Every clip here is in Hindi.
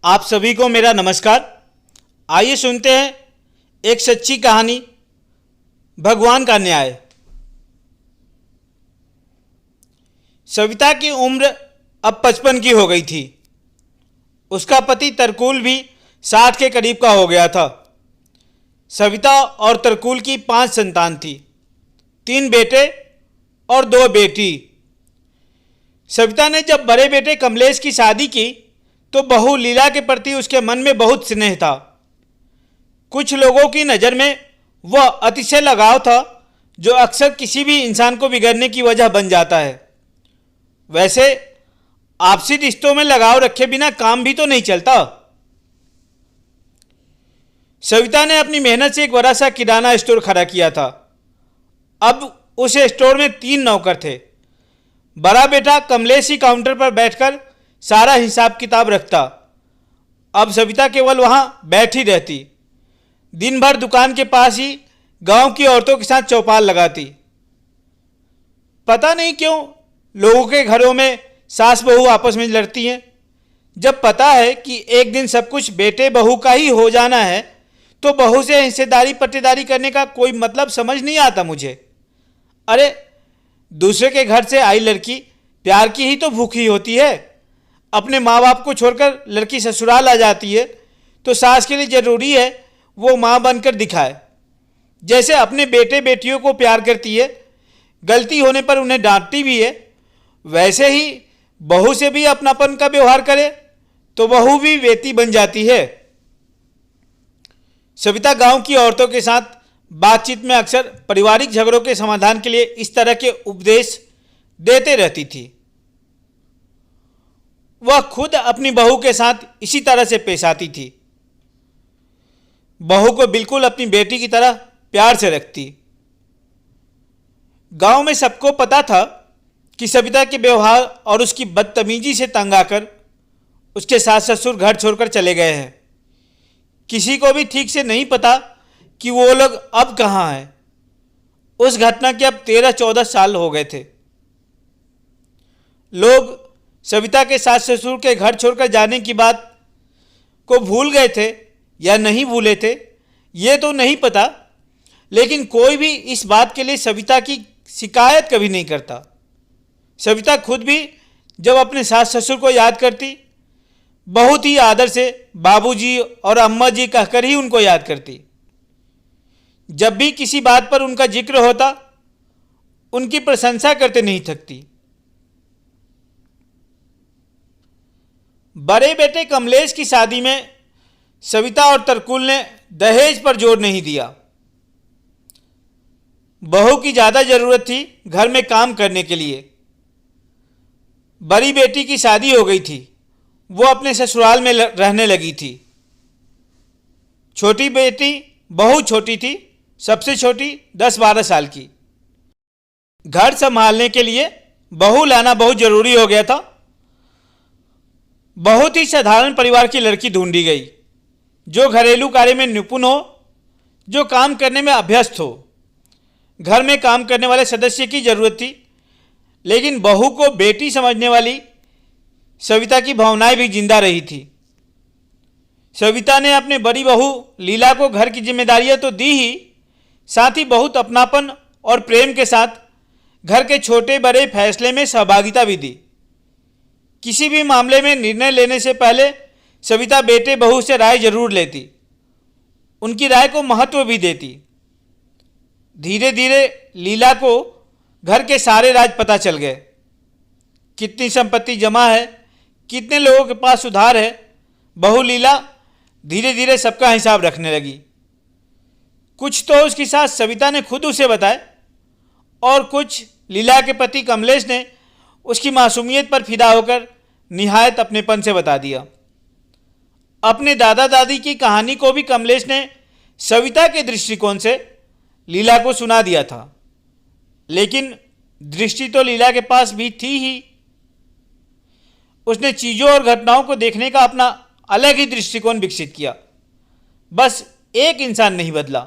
आप सभी को मेरा नमस्कार। आइए सुनते हैं एक सच्ची कहानी, भगवान का न्याय। सविता की उम्र अब 55 की हो गई थी। उसका पति तरकुल भी 60 के करीब का हो गया था। सविता और तरकुल की 5 संतान थी, 3 बेटे और 2 बेटी। सविता ने जब बड़े बेटे कमलेश की शादी की तो बहू लीला के प्रति उसके मन में बहुत स्नेह था। कुछ लोगों की नज़र में वह अतिशय लगाव था, जो अक्सर किसी भी इंसान को बिगड़ने की वजह बन जाता है। वैसे आपसी रिश्तों में लगाव रखे बिना काम भी तो नहीं चलता। सविता ने अपनी मेहनत से एक बड़ा सा किराना स्टोर खड़ा किया था। अब उस स्टोर में 3 नौकर थे। बड़ा बेटा कमलेश ही काउंटर पर बैठकर सारा हिसाब किताब रखता। अब सविता केवल वहां बैठी रहती। दिन भर दुकान के पास ही गांव की औरतों के साथ चौपाल लगाती। पता नहीं क्यों लोगों के घरों में सास बहू आपस में लड़ती हैं। जब पता है कि एक दिन सब कुछ बेटे बहू का ही हो जाना है तो बहू से हिस्सेदारी पट्टेदारी करने का कोई मतलब समझ नहीं आता मुझे। अरे दूसरे के घर से आई लड़की प्यार की ही तो भूखी होती है। अपने माँ बाप को छोड़कर लड़की ससुराल आ जाती है तो सास के लिए ज़रूरी है वो माँ बनकर दिखाए, जैसे अपने बेटे बेटियों को प्यार करती है, गलती होने पर उन्हें डांटती भी है, वैसे ही बहू से भी अपनापन का व्यवहार करे तो बहू भी बेटी बन जाती है। सविता गांव की औरतों के साथ बातचीत में अक्सर पारिवारिक झगड़ों के समाधान के लिए इस तरह के उपदेश देते रहती थी। वह खुद अपनी बहू के साथ इसी तरह से पेश आती थी। बहू को बिल्कुल अपनी बेटी की तरह प्यार से रखती। गांव में सबको पता था कि सविता के व्यवहार और उसकी बदतमीजी से तंग आकर उसके सास ससुर घर छोड़कर चले गए हैं। किसी को भी ठीक से नहीं पता कि वो लोग अब कहाँ हैं। उस घटना के अब 13-14 साल हो गए थे। लोग सविता के सास ससुर के घर छोड़कर जाने की बात को भूल गए थे या नहीं भूले थे ये तो नहीं पता, लेकिन कोई भी इस बात के लिए सविता की शिकायत कभी नहीं करता। सविता खुद भी जब अपने सास ससुर को याद करती बहुत ही आदर से बाबूजी और अम्मा जी कहकर ही उनको याद करती। जब भी किसी बात पर उनका जिक्र होता उनकी प्रशंसा करते नहीं थकती। बड़े बेटे कमलेश की शादी में सविता और तरकुल ने दहेज पर जोर नहीं दिया। बहू की ज़्यादा ज़रूरत थी घर में काम करने के लिए। बड़ी बेटी की शादी हो गई थी, वो अपने ससुराल में रहने लगी थी। छोटी बेटी बहुत छोटी थी, सबसे छोटी 10-12 साल की। घर संभालने के लिए बहू लाना बहुत ज़रूरी हो गया था। बहुत ही साधारण परिवार की लड़की ढूंढी गई जो घरेलू कार्य में निपुण हो, जो काम करने में अभ्यस्त हो। घर में काम करने वाले सदस्य की जरूरत थी, लेकिन बहू को बेटी समझने वाली सविता की भावनाएं भी जिंदा रही थी। सविता ने अपने बड़ी बहू लीला को घर की जिम्मेदारियां तो दी ही, साथ ही बहुत अपनापन और प्रेम के साथ घर के छोटे बड़े फैसले में सहभागिता भी दी। किसी भी मामले में निर्णय लेने से पहले सविता बेटे बहू से राय जरूर लेती, उनकी राय को महत्व भी देती। धीरे धीरे लीला को घर के सारे राज पता चल गए। कितनी संपत्ति जमा है, कितने लोगों के पास उधार है। बहू लीला धीरे धीरे सबका हिसाब रखने लगी। कुछ तो उसकी सास सविता ने खुद उसे बताए और कुछ लीला के पति कमलेश ने उसकी मासूमियत पर फिदा होकर निहायत अपनेपन से बता दिया। अपने दादा दादी की कहानी को भी कमलेश ने सविता के दृष्टिकोण से लीला को सुना दिया था, लेकिन दृष्टि तो लीला के पास भी थी ही। उसने चीज़ों और घटनाओं को देखने का अपना अलग ही दृष्टिकोण विकसित किया। बस एक इंसान नहीं बदला,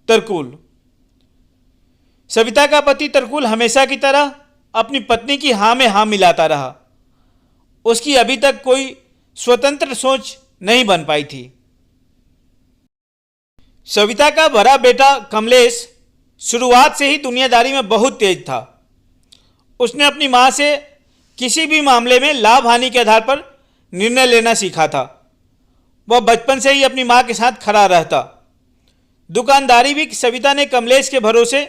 तरकुल। सविता का पति तरकुल हमेशा की तरह अपनी पत्नी की हाँ में हाँ मिलाता रहा। उसकी अभी तक कोई स्वतंत्र सोच नहीं बन पाई थी। सविता का बड़ा बेटा कमलेश शुरुआत से ही दुनियादारी में बहुत तेज था। उसने अपनी माँ से किसी भी मामले में लाभ हानि के आधार पर निर्णय लेना सीखा था। वह बचपन से ही अपनी माँ के साथ खड़ा रहता। दुकानदारी भी सविता ने कमलेश के भरोसे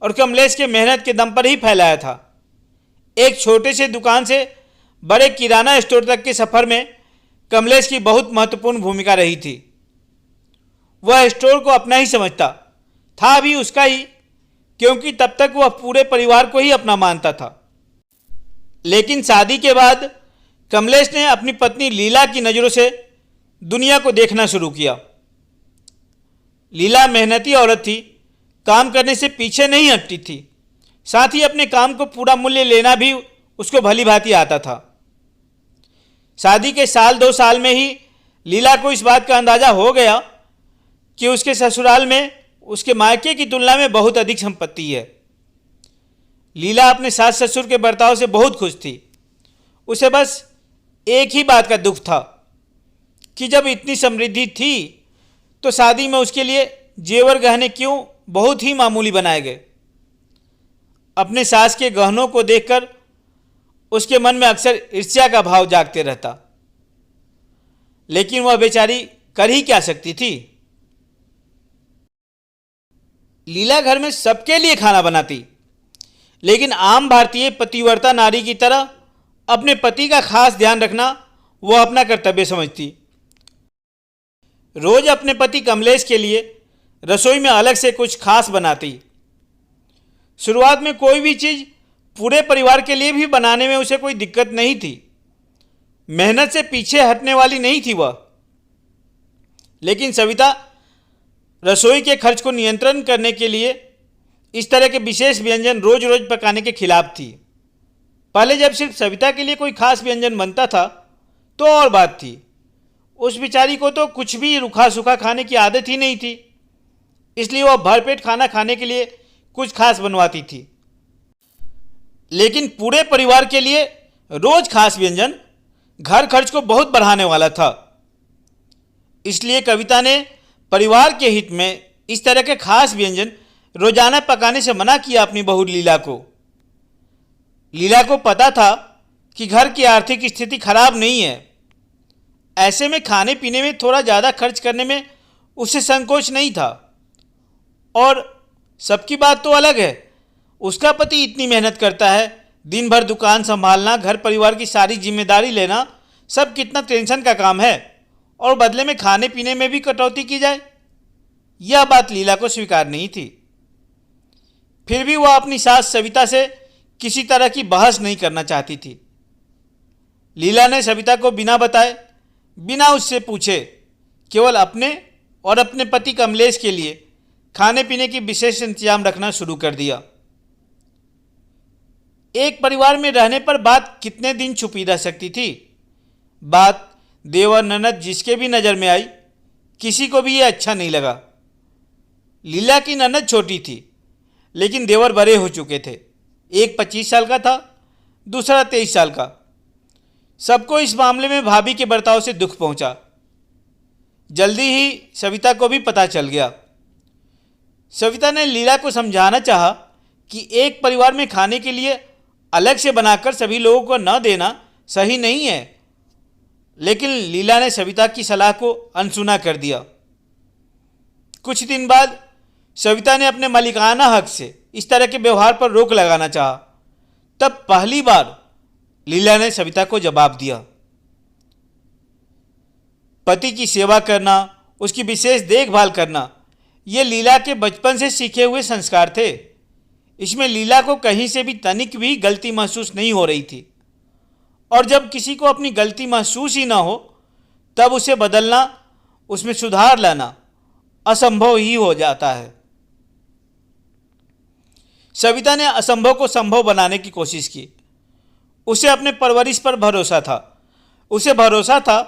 और कमलेश के मेहनत के दम पर ही फैलाया था। एक छोटे से दुकान से बड़े किराना स्टोर तक के सफ़र में कमलेश की बहुत महत्वपूर्ण भूमिका रही थी। वह स्टोर को अपना ही समझता था भी उसका ही, क्योंकि तब तक वह पूरे परिवार को ही अपना मानता था। लेकिन शादी के बाद कमलेश ने अपनी पत्नी लीला की नज़रों से दुनिया को देखना शुरू किया। लीला मेहनती औरत थी, काम करने से पीछे नहीं हटती थी। साथ ही अपने काम को पूरा मूल्य लेना भी उसको भली भांति आता था। शादी के साल 2 साल में ही लीला को इस बात का अंदाज़ा हो गया कि उसके ससुराल में उसके मायके की तुलना में बहुत अधिक संपत्ति है। लीला अपने सास ससुर के बर्ताव से बहुत खुश थी। उसे बस एक ही बात का दुख था कि जब इतनी समृद्धि थी तो शादी में उसके लिए जेवर गहने क्यों बहुत ही मामूली बनाए गए। अपने सास के गहनों को देखकर उसके मन में अक्सर ईर्ष्या का भाव जागते रहता। लेकिन वह बेचारी कर ही क्या सकती थी। लीला घर में सबके लिए खाना बनाती, लेकिन आम भारतीय पतिव्रता नारी की तरह अपने पति का खास ध्यान रखना वह अपना कर्तव्य समझती। रोज अपने पति कमलेश के लिए रसोई में अलग से कुछ खास बनाती। शुरुआत में कोई भी चीज़ पूरे परिवार के लिए भी बनाने में उसे कोई दिक्कत नहीं थी। मेहनत से पीछे हटने वाली नहीं थी वह। लेकिन सविता रसोई के खर्च को नियंत्रण करने के लिए इस तरह के विशेष व्यंजन रोज रोज पकाने के खिलाफ थी। पहले जब सिर्फ सविता के लिए कोई खास व्यंजन बनता था तो और बात थी। उस बेचारी को तो कुछ भी रूखा सूखा खाने की आदत ही नहीं थी, इसलिए वह भरपेट खाना खाने के लिए कुछ खास बनवाती थी। लेकिन पूरे परिवार के लिए रोज खास व्यंजन घर खर्च को बहुत बढ़ाने वाला था। इसलिए कविता ने परिवार के हित में इस तरह के खास व्यंजन रोजाना पकाने से मना किया अपनी बहू लीला को। लीला को पता था कि घर की आर्थिक स्थिति खराब नहीं है। ऐसे में खाने पीने में थोड़ा ज़्यादा खर्च करने में उसे संकोच नहीं था। और सबकी बात तो अलग है, उसका पति इतनी मेहनत करता है, दिन भर दुकान संभालना, घर परिवार की सारी जिम्मेदारी लेना, सब कितना टेंशन का काम है, और बदले में खाने पीने में भी कटौती की जाए। यह बात लीला को स्वीकार नहीं थी। फिर भी वह अपनी सास सविता से किसी तरह की बहस नहीं करना चाहती थी। लीला ने सविता को बिना बताए, बिना उससे पूछे, केवल अपने और अपने पति कमलेश के लिए खाने पीने की विशेष इंतजाम रखना शुरू कर दिया। एक परिवार में रहने पर बात कितने दिन छुपी रह सकती थी। बात देवर ननद जिसके भी नज़र में आई, किसी को भी ये अच्छा नहीं लगा। लीला की ननद छोटी थी, लेकिन देवर बड़े हो चुके थे। एक 25 साल का था, दूसरा 23 साल का। सबको इस मामले में भाभी के बर्ताव से दुख पहुंचा। जल्दी ही सविता को भी पता चल गया। सविता ने लीला को समझाना चाहा कि एक परिवार में खाने के लिए अलग से बनाकर सभी लोगों को न देना सही नहीं है, लेकिन लीला ने सविता की सलाह को अनसुना कर दिया। कुछ दिन बाद सविता ने अपने मालिकाना हक से इस तरह के व्यवहार पर रोक लगाना चाहा। तब पहली बार लीला ने सविता को जवाब दिया। पति की सेवा करना, उसकी विशेष देखभाल करना, ये लीला के बचपन से सीखे हुए संस्कार थे। इसमें लीला को कहीं से भी तनिक भी गलती महसूस नहीं हो रही थी। और जब किसी को अपनी गलती महसूस ही ना हो, तब उसे बदलना, उसमें सुधार लाना असंभव ही हो जाता है। सविता ने असंभव को संभव बनाने की कोशिश की। उसे अपने परवरिश पर भरोसा था। उसे भरोसा था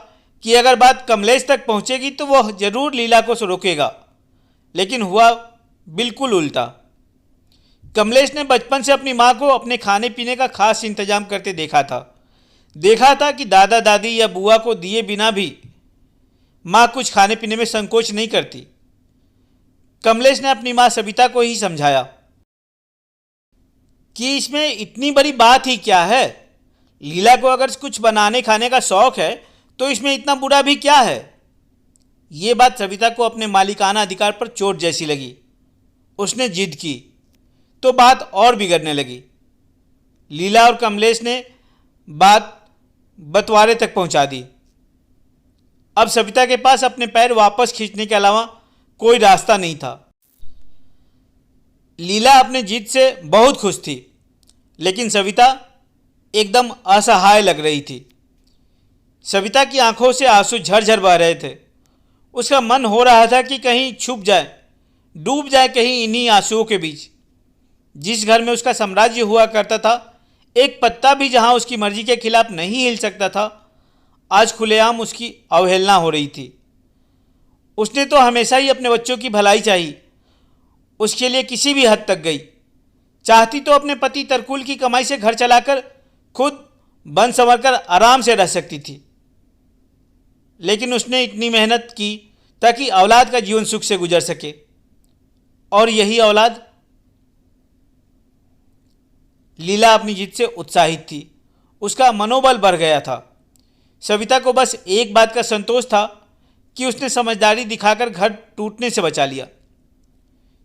कि अगर बात कमलेश तक पहुंचेगी तो वह जरूर लीला को रोकेगा। लेकिन हुआ बिल्कुल उल्टा। कमलेश ने बचपन से अपनी माँ को अपने खाने पीने का खास इंतजाम करते देखा था कि दादा दादी या बुआ को दिए बिना भी माँ कुछ खाने पीने में संकोच नहीं करती। कमलेश ने अपनी माँ सविता को ही समझाया कि इसमें इतनी बड़ी बात ही क्या है। लीला को अगर कुछ बनाने खाने का शौक है तो इसमें इतना बुरा भी क्या है। ये बात सविता को अपने मालिकाना अधिकार पर चोट जैसी लगी। उसने जिद की तो बात और बिगड़ने लगी। लीला और कमलेश ने बात बंटवारे तक पहुंचा दी। अब सविता के पास अपने पैर वापस खींचने के अलावा कोई रास्ता नहीं था। लीला अपने जीत से बहुत खुश थी, लेकिन सविता एकदम असहाय लग रही थी। सविता की आंखों से आंसू झरझर बह रहे थे। उसका मन हो रहा था कि कहीं छुप जाए, डूब जाए कहीं इन्हीं आंसुओं के बीच। जिस घर में उसका साम्राज्य हुआ करता था, एक पत्ता भी जहां उसकी मर्जी के खिलाफ नहीं हिल सकता था, आज खुलेआम उसकी अवहेलना हो रही थी। उसने तो हमेशा ही अपने बच्चों की भलाई चाही, उसके लिए किसी भी हद तक गई। चाहती तो अपने पति तरकुल की कमाई से घर चलाकर खुद बन संवर कर आराम से रह सकती थी, लेकिन उसने इतनी मेहनत की ताकि औलाद का जीवन सुख से गुजर सके। और यही औलाद। लीला अपनी जीत से उत्साहित थी। उसका मनोबल बढ़ गया था। सविता को बस एक बात का संतोष था कि उसने समझदारी दिखाकर घर टूटने से बचा लिया।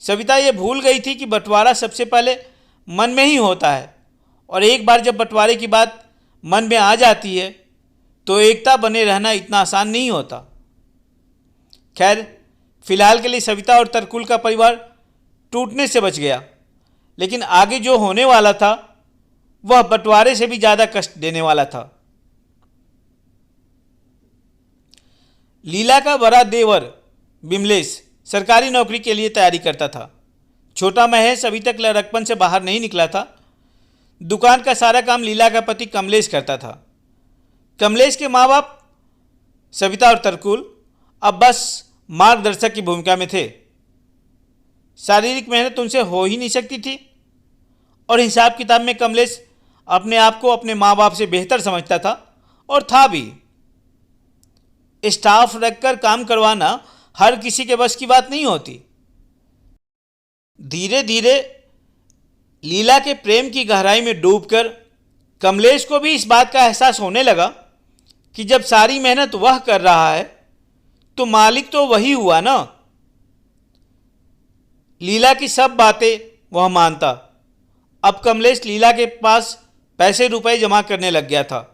सविता ये भूल गई थी कि बंटवारा सबसे पहले मन में ही होता है, और एक बार जब बंटवारे की बात मन में आ जाती है तो एकता बने रहना इतना आसान नहीं होता। खैर, फिलहाल के लिए सविता और तरकुल का परिवार टूटने से बच गया, लेकिन आगे जो होने वाला था वह बंटवारे से भी ज़्यादा कष्ट देने वाला था। लीला का बड़ा देवर बिमलेश सरकारी नौकरी के लिए तैयारी करता था। छोटा महेश अभी तक लड़कपन से बाहर नहीं निकला था। दुकान का सारा काम लीला का पति कमलेश करता था। कमलेश के माँ बाप सविता और तरकुल अब बस मार्गदर्शक की भूमिका में थे। शारीरिक मेहनत उनसे हो ही नहीं सकती थी, और हिसाब किताब में कमलेश अपने आप को अपने माँ बाप से बेहतर समझता था, और था भी। स्टाफ रखकर काम करवाना हर किसी के बस की बात नहीं होती। धीरे धीरे लीला के प्रेम की गहराई में डूबकर कमलेश को भी इस बात का एहसास होने लगा कि जब सारी मेहनत वह कर रहा है तो मालिक तो वही हुआ ना। लीला की सब बातें वह मानता। अब कमलेश लीला के पास पैसे रुपए जमा करने लग गया था।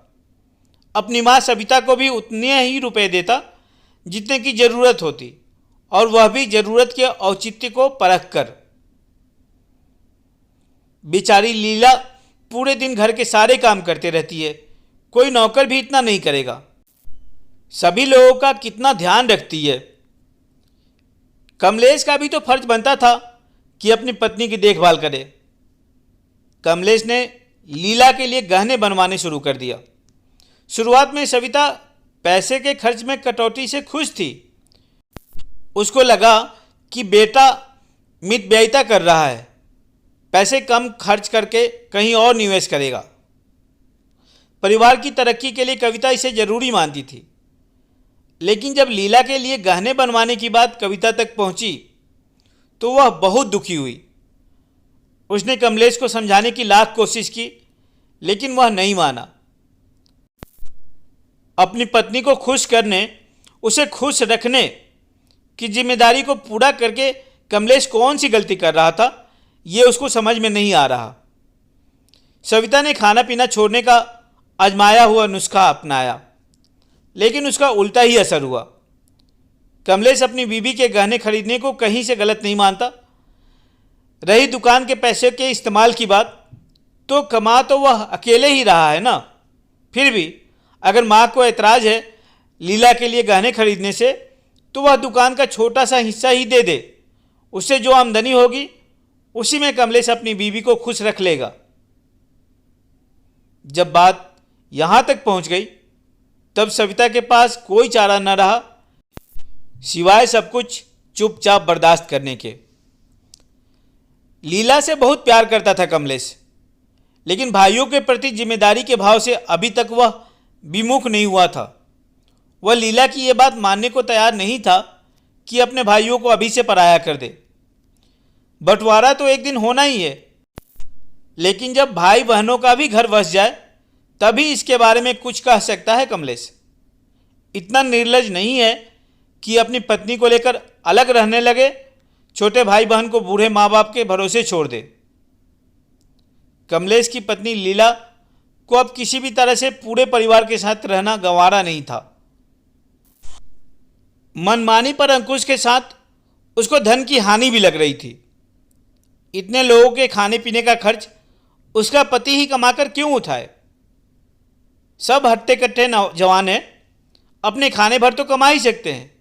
अपनी माँ सविता को भी उतने ही रुपए देता जितने की जरूरत होती, और वह भी जरूरत के औचित्य को परख कर। बेचारी लीला पूरे दिन घर के सारे काम करते रहती है, कोई नौकर भी इतना नहीं करेगा। सभी लोगों का कितना ध्यान रखती है। कमलेश का भी तो फर्ज बनता था कि अपनी पत्नी की देखभाल करे। कमलेश ने लीला के लिए गहने बनवाने शुरू कर दिया। शुरुआत में सविता पैसे के खर्च में कटौती से खुश थी। उसको लगा कि बेटा मितव्ययिता कर रहा है, पैसे कम खर्च करके कहीं और निवेश करेगा। परिवार की तरक्की के लिए कविता इसे जरूरी मानती थी। लेकिन जब लीला के लिए गहने बनवाने की बात कविता तक पहुंची तो वह बहुत दुखी हुई। उसने कमलेश को समझाने की लाख कोशिश की, लेकिन वह नहीं माना। अपनी पत्नी को खुश करने, उसे खुश रखने की जिम्मेदारी को पूरा करके कमलेश कौन सी गलती कर रहा था, ये उसको समझ में नहीं आ रहा। सविता ने खाना पीना छोड़ने का आजमाया हुआ नुस्खा अपनाया, लेकिन उसका उल्टा ही असर हुआ। कमलेश अपनी बीवी के गहने खरीदने को कहीं से गलत नहीं मानता। रही दुकान के पैसे के इस्तेमाल की बात, तो कमा तो वह अकेले ही रहा है ना। फिर भी अगर माँ को ऐतराज है लीला के लिए गहने खरीदने से, तो वह दुकान का छोटा सा हिस्सा ही दे दे। उससे जो आमदनी होगी उसी में कमलेश अपनी बीवी को खुश रख लेगा। जब बात यहाँ तक पहुँच गई तब सविता के पास कोई चारा न रहा सिवाय सब कुछ चुपचाप बर्दाश्त करने के। लीला से बहुत प्यार करता था कमलेश, लेकिन भाइयों के प्रति जिम्मेदारी के भाव से अभी तक वह विमुख नहीं हुआ था। वह लीला की यह बात मानने को तैयार नहीं था कि अपने भाइयों को अभी से पराया कर दे। बंटवारा तो एक दिन होना ही है, लेकिन जब भाई बहनों का भी घर बस जाए तभी इसके बारे में कुछ कह सकता है कमलेश। इतना निर्लज नहीं है कि अपनी पत्नी को लेकर अलग रहने लगे, छोटे भाई बहन को बूढ़े माँ बाप के भरोसे छोड़ दे। कमलेश की पत्नी लीला को अब किसी भी तरह से पूरे परिवार के साथ रहना गंवारा नहीं था। मनमानी पर अंकुश के साथ उसको धन की हानि भी लग रही थी। इतने लोगों के खाने पीने का खर्च उसका पति ही कमाकर क्यों उठाए? सब हट्टे कट्टे जवान हैं, अपने खाने भर तो कमा ही सकते हैं।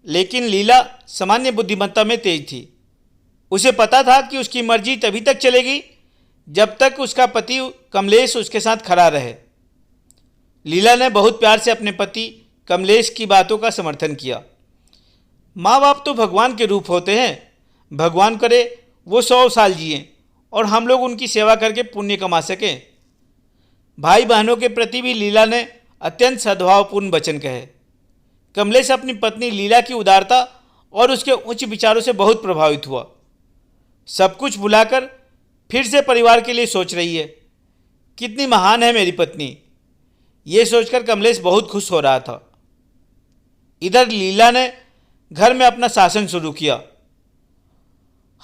लेकिन लीला सामान्य बुद्धिमत्ता में तेज थी। उसे पता था कि उसकी मर्जी तभी तक चलेगी जब तक उसका पति कमलेश उसके साथ खड़ा रहे। लीला ने बहुत प्यार से अपने पति कमलेश की बातों का समर्थन किया। माँ बाप तो भगवान के रूप होते हैं, भगवान करे वो 100 साल जिए और हम लोग उनकी सेवा करके पुण्य कमा सकें। भाई बहनों के प्रति भी लीला ने अत्यंत सद्भावपूर्ण वचन कहे। कमलेश अपनी पत्नी लीला की उदारता और उसके उच्च विचारों से बहुत प्रभावित हुआ। सब कुछ भुलाकर फिर से परिवार के लिए सोच रही है। कितनी महान है मेरी पत्नी, ये सोचकर कमलेश बहुत खुश हो रहा था। इधर लीला ने घर में अपना शासन शुरू किया।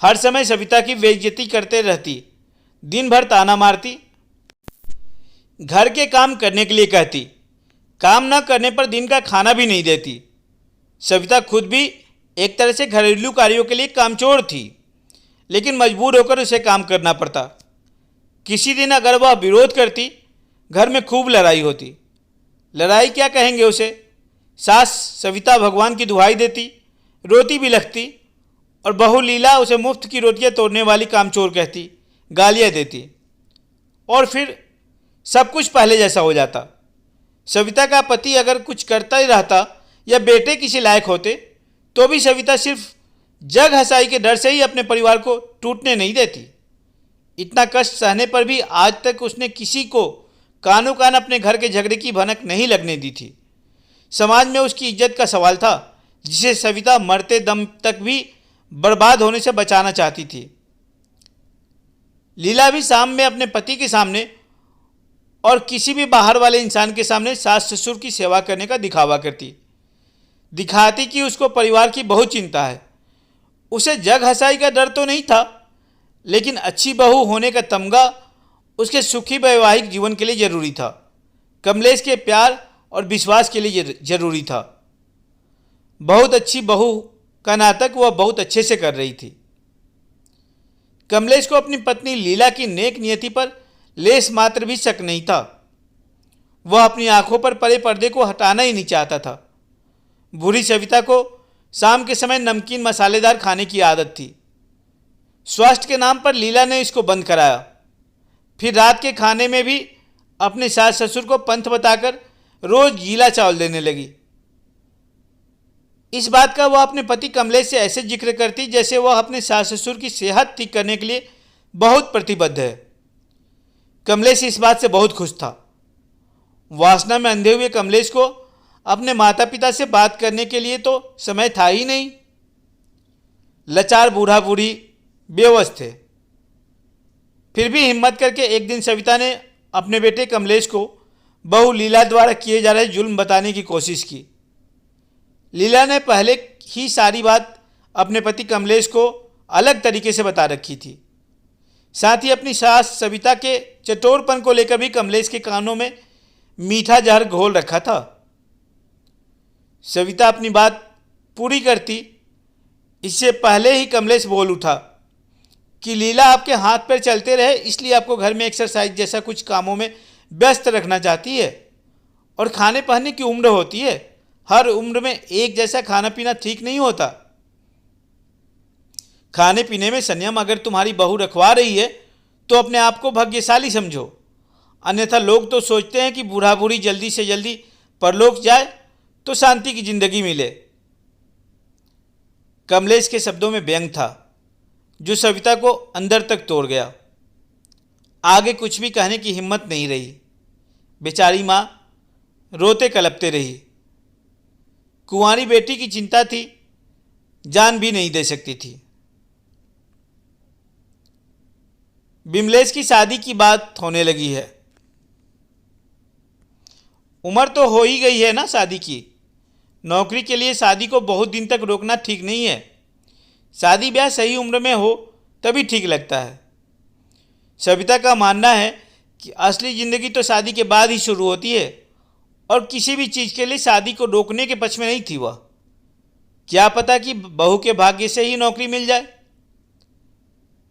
हर समय सविता की बेइज्जती करते रहती, दिन भर ताना मारती, घर के काम करने के लिए कहती, काम न करने पर दिन का खाना भी नहीं देती। सविता खुद भी एक तरह से घरेलू कार्यों के लिए कामचोर थी, लेकिन मजबूर होकर उसे काम करना पड़ता। किसी दिन अगर वह विरोध करती, घर में खूब लड़ाई होती। लड़ाई क्या कहेंगे उसे, सास सविता भगवान की दुहाई देती, रोटी भी लगती, और बहू लीला उसे मुफ्त की रोटियां तोड़ने वाली कामचोर कहती, गालियां देती, और फिर सब कुछ पहले जैसा हो जाता। सविता का पति अगर कुछ करता ही रहता या बेटे किसी लायक होते तो भी सविता सिर्फ जग हंसाई के डर से ही अपने परिवार को टूटने नहीं देती। इतना कष्ट सहने पर भी आज तक उसने किसी को कानों कान अपने घर के झगड़े की भनक नहीं लगने दी थी। समाज में उसकी इज्जत का सवाल था, जिसे सविता मरते दम तक भी बर्बाद होने से बचाना चाहती थी। लीला भी शाम में अपने पति के सामने और किसी भी बाहर वाले इंसान के सामने सास ससुर की सेवा करने का दिखावा करती, दिखाती कि उसको परिवार की बहुत चिंता है। उसे जग हंसाई का डर तो नहीं था, लेकिन अच्छी बहू होने का तमगा उसके सुखी वैवाहिक जीवन के लिए जरूरी था। कमलेश के प्यार और विश्वास के लिए जरूरी था। बहुत अच्छी बहू का नाटक वह बहुत अच्छे से कर रही थी। कमलेश को अपनी पत्नी लीला की नेक नियति पर लेस मात्र भी शक नहीं था। वह अपनी आंखों पर पड़े पर्दे को हटाना ही नहीं चाहता था। बूढ़ी सविता को शाम के समय नमकीन मसालेदार खाने की आदत थी। स्वास्थ्य के नाम पर लीला ने इसको बंद कराया। फिर रात के खाने में भी अपने सास ससुर को पंथ बताकर रोज गीला चावल देने लगी। इस बात का वह अपने पति कमलेश से ऐसे जिक्र करती जैसे वह अपने सास ससुर की सेहत ठीक करने के लिए बहुत प्रतिबद्ध है। कमलेश इस बात से बहुत खुश था। वासना में अंधे हुए कमलेश को अपने माता पिता से बात करने के लिए तो समय था ही नहीं। लाचार बूढ़ा बूढ़ी बेवश थे। फिर भी हिम्मत करके एक दिन सविता ने अपने बेटे कमलेश को बहू लीला द्वारा किए जा रहे जुल्म बताने की कोशिश की। लीला ने पहले ही सारी बात अपने पति कमलेश को अलग तरीके से बता रखी थी। साथ ही अपनी सास सविता के चटोरपन को लेकर भी कमलेश के कानों में मीठा जहर घोल रखा था। सविता अपनी बात पूरी करती इससे पहले ही कमलेश बोल उठा कि लीला आपके हाथ पैर चलते रहे, इसलिए आपको घर में एक्सरसाइज जैसा कुछ कामों में व्यस्त रखना चाहती है। और खाने पहनने की उम्र होती है, हर उम्र में एक जैसा खाना पीना ठीक नहीं होता। खाने पीने में संयम अगर तुम्हारी बहू रखवा रही है तो अपने आप को भाग्यशाली समझो, अन्यथा लोग तो सोचते हैं कि बूढ़ा बूढ़ी जल्दी से जल्दी परलोक जाए तो शांति की जिंदगी मिले। कमलेश के शब्दों में व्यंग था जो सविता को अंदर तक तोड़ गया। आगे कुछ भी कहने की हिम्मत नहीं रही। बेचारी माँ रोते कलपते रही। कुंवारी बेटी की चिंता थी, जान भी नहीं दे सकती थी। विमलेश की शादी की बात होने लगी है। उम्र तो हो ही गई है ना शादी की। नौकरी के लिए शादी को बहुत दिन तक रोकना ठीक नहीं है। शादी ब्याह सही उम्र में हो तभी ठीक लगता है। सविता का मानना है कि असली ज़िंदगी तो शादी के बाद ही शुरू होती है और किसी भी चीज़ के लिए शादी को रोकने के पक्ष में नहीं थी वह। क्या पता कि बहू के भाग्य से ही नौकरी मिल जाए।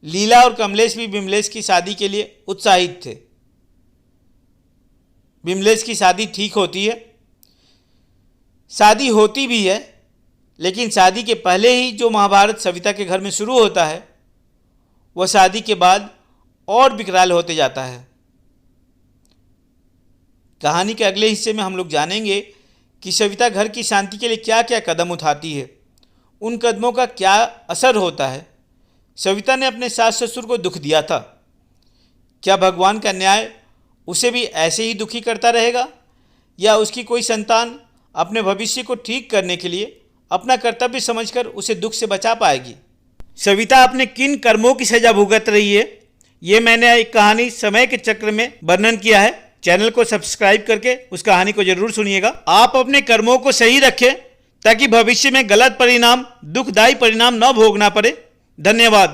लीला और कमलेश भी विमलेश की शादी के लिए उत्साहित थे। विमलेश की शादी ठीक होती है, शादी होती भी है, लेकिन शादी के पहले ही जो महाभारत सविता के घर में शुरू होता है वह शादी के बाद और विकराल होते जाता है। कहानी के अगले हिस्से में हम लोग जानेंगे कि सविता घर की शांति के लिए क्या क्या कदम उठाती है, उन कदमों का क्या असर होता है। सविता ने अपने सास ससुर को दुख दिया था, क्या भगवान का न्याय उसे भी ऐसे ही दुखी करता रहेगा, या उसकी कोई संतान अपने भविष्य को ठीक करने के लिए अपना कर्तव्य समझकर उसे दुख से बचा पाएगी। सविता अपने किन कर्मों की सजा भुगत रही है, ये मैंने एक कहानी समय के चक्र में वर्णन किया है। चैनल को सब्सक्राइब करके उस कहानी को जरूर सुनिएगा। आप अपने कर्मों को सही रखें ताकि भविष्य में गलत परिणाम, दुखदायी परिणाम न भोगना पड़े। धन्यवाद।